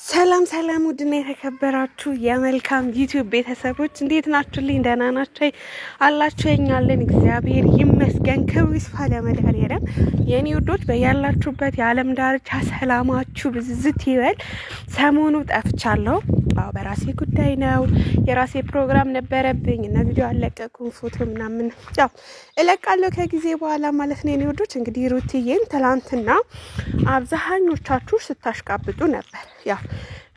ሰላም ሰላም ውድና የተከበራችሁ የመልካም ዩቲዩብ ቤተሰቦች እንዴት ናችሁልኝ? ደህና ናችሁ አላችሁ? የኛለን እግዚአብሔር ይመስገን ክብሩ ይስፋ ለመድኃኒዓለም። የኔ ውዶች በያላችሁበት የዓለም ዳርቻ ሰላማችሁ ብዝት ይበል። ሰሞኑ ጠፍቻለሁ። በራሴ ጉዳይ ነው። የራሴ ፕሮግራም ነበረብኝ እና ቪዲዮ አለቀኩም ፎቶ ምናምን ያው እለቃለሁ ከጊዜ በኋላ ማለት ነው። የኔ ውዶች እንግዲህ ሩትዬን ትላንትና አብዛኞቻችሁ ስታሽቃብጡ ነበር። ያው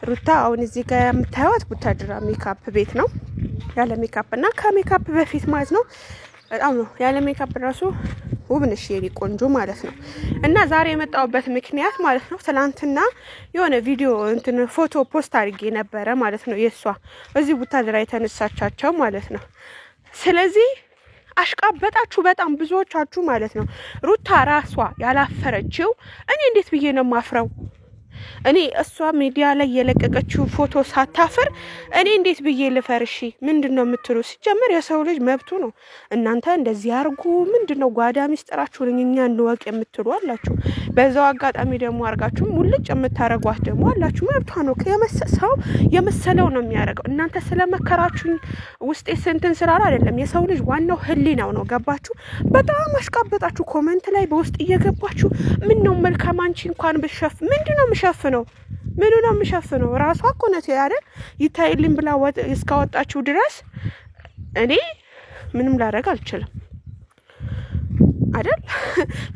ሩታ አሁን እዚህ ጋር የምታዩት ቡታጅራ ሜካፕ ቤት ነው። ያለ ሜካፕ እና ከሜካፕ በፊት ማለት ነው። በጣም ነው ያለ ሜካፕ ራሱ ውብ ነሽ የኔ ቆንጆ ማለት ነው። እና ዛሬ የመጣሁበት ምክንያት ማለት ነው ትላንትና የሆነ ቪዲዮ ፎቶ ፖስት አድርጌ ነበረ ማለት ነው። የሷ እዚህ ቡታጅራ የተነሳቻቸው ማለት ነው። ስለዚህ አሽቃበጣችሁ በጣም ብዙዎቻችሁ ማለት ነው። ሩታ ራሷ ያላፈረችው እኔ እንዴት ብዬ ነው ማፍረው? እኔ እሷ ሚዲያ ላይ የለቀቀችው ፎቶ ሳታፈር እኔ እንዴት ብዬ ልፈርሺ? ምንድነው የምትሉ? ሲጀመር የሰው ልጅ መብቱ ነው። እናንተ እንደዚህ አርጉ ምንድነው ጓዳ ሚስጥራችሁ ለኛ እንወቅ የምትሉ አላችሁ። በዛው አጋጣሚ ደግሞ አርጋችሁ ሙልጭ የምታረጓት ደግሞ አላችሁ። መብቷ ነው። ከየመሰሰው የመሰለው ነው የሚያረጋው። እናንተ ስለመከራችሁ ውስጤ ስንትን ስራራ አይደለም። የሰው ልጅ ዋናው ህሊናው ነው። ገባችሁ? በጣም አሽቃበጣችሁ ኮሜንት ላይ በውስጥ እየገባችሁ ምን ነው መልካም አንቺ እንኳን ብሸፍ ምንድነው ምሸፍነው? ምን ነው ምሸፍነው? ራሷ እኮ ነው አይደል ይታይልኝ ብላ እስካወጣችሁ ድረስ እኔ ምንም ላደርግ አልችልም አይደል?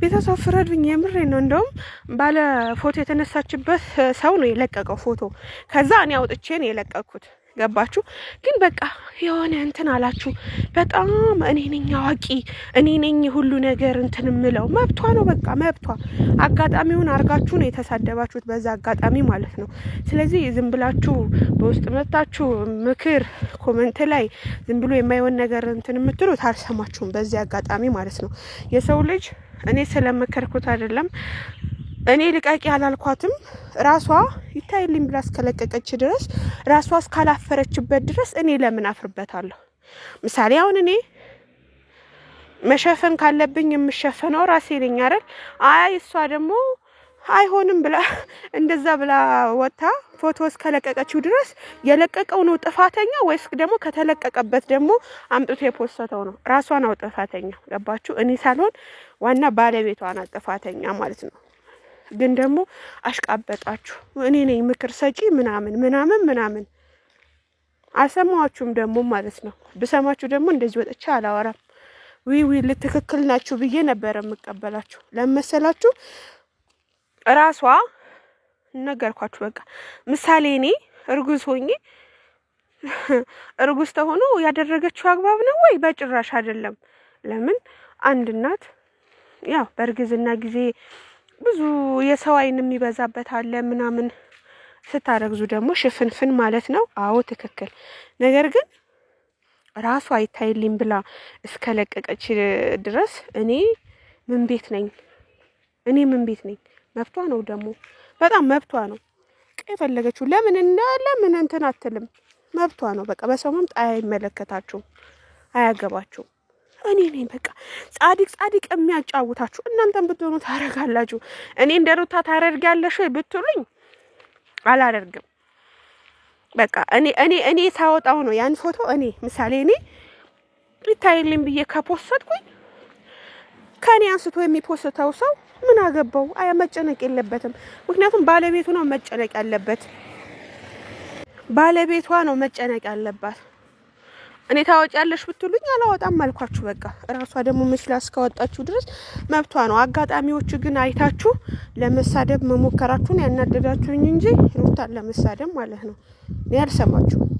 ቤተሰብ ፍረዱኝ የምሬ ነው። እንደውም ባለ ፎቶ የተነሳችበት ሰው ነው የለቀቀው ፎቶ። ከዛ እኔ አውጥቼ ነው የለቀኩት። ገባችሁ? ግን በቃ የሆነ እንትን አላችሁ። በጣም እኔ ነኝ አዋቂ እኔ ነኝ ሁሉ ነገር እንትን ምለው። መብቷ ነው በቃ መብቷ። አጋጣሚውን አርጋችሁ ነው የተሳደባችሁት በዛ አጋጣሚ ማለት ነው። ስለዚህ ዝም ብላችሁ በውስጥ መጣችሁ ምክር ኮሜንት ላይ ዝም ብሎ የማይሆን ነገር እንትን የምትሉት አልሰማችሁም በዚህ አጋጣሚ ማለት ነው። የሰው ልጅ እኔ ስለመከርኩት አይደለም እኔ ልቃቂ አላልኳትም። ራሷ ይታይልኝ ብላ እስከለቀቀች ድረስ ራሷ እስካላፈረችበት ድረስ እኔ ለምን አፍርበታለሁ? ምሳሌ አሁን እኔ መሸፈን ካለብኝ የምሸፈነው ራሴ ነኝ አይደል? አይ እሷ ደግሞ አይሆንም ብላ እንደዛ ብላ ወጣ ፎቶ እስከለቀቀችው ድረስ የለቀቀው ነው ጥፋተኛ ወይስ ደግሞ ከተለቀቀበት ደግሞ አምጥቶ የፖስተው ነው? ራሷ ነው ጥፋተኛ። ገባችሁ? እኔ ሳልሆን ዋና ባለቤቷ ናት ጥፋተኛ ማለት ነው። ግን ደግሞ አሽቃበጣችሁ። እኔ ነኝ ምክር ሰጪ ምናምን አልሰማችሁም ደግሞ ማለት ነው። በሰማችሁ ደግሞ እንደዚህ ወጥቻ አላወራም። ዊ ለትክክል ናችሁ ብዬ ነበር የምቀበላችሁ። ለምሳላችሁ ራሷ ነገርኳችሁ። በቃ ምሳሌ እኔ እርጉዝ ሆኜ እርጉዝ ተሆኖ ያደረገችው አግባብ ነው ወይ? በጭራሽ አይደለም። ለምን አንድ እናት ያው በእርግዝና ጊዜ ብዙ የሰው አይን የሚበዛበት አለ ምናምን ስታረግዙ ደግሞ ሽፍንፍን ማለት ነው። አዎ ትክክል። ነገር ግን ራሷ አይታይልኝ ብላ እስከለቀቀች ድረስ እኔ ምን ቤት ነኝ? መብቷ ነው ደግሞ በጣም መብቷ ነው። የፈለገችው ለምን እንትን አትልም። መብቷ ነው። በቃ በሰው መምጣ አይመለከታችሁም፣ አያገባችሁም። እኔ ነኝ በቃ ጻድቅ የሚያጫውታችሁ። እናንተም ብትሆኑ ታረጋላችሁ። እኔ እንደሩታ ታረጋለሽ ወይ ብትሉኝ አላደርግም። በቃ እኔ ሳወጣው ነው ያን ፎቶ እኔ ምሳሌ እኔ ይታይልኝ ብዬ ከፖስተድኩኝ ከኔ አንስቶ የሚፖስተው ሰው ምን አገባው? መጨነቅ የለበትም። ምክንያቱም ባለቤቱ ነው መጨነቅ ያለበት። ባለቤቷ ነው መጨነቅ ያለባት። እኔ ታወጫለሽ ብትሉኝ አላወጣም አልኳችሁ። በቃ ራሷ ደግሞ መስላ እስካወጣችሁ ድረስ መብቷ ነው። አጋጣሚዎቹ ግን አይታችሁ ለመሳደብ መሞከራችሁን ያናደዳችሁኝ እንጂ ሩታን ለመሳደብ ማለት ነው። እኔ አልሰማችሁም።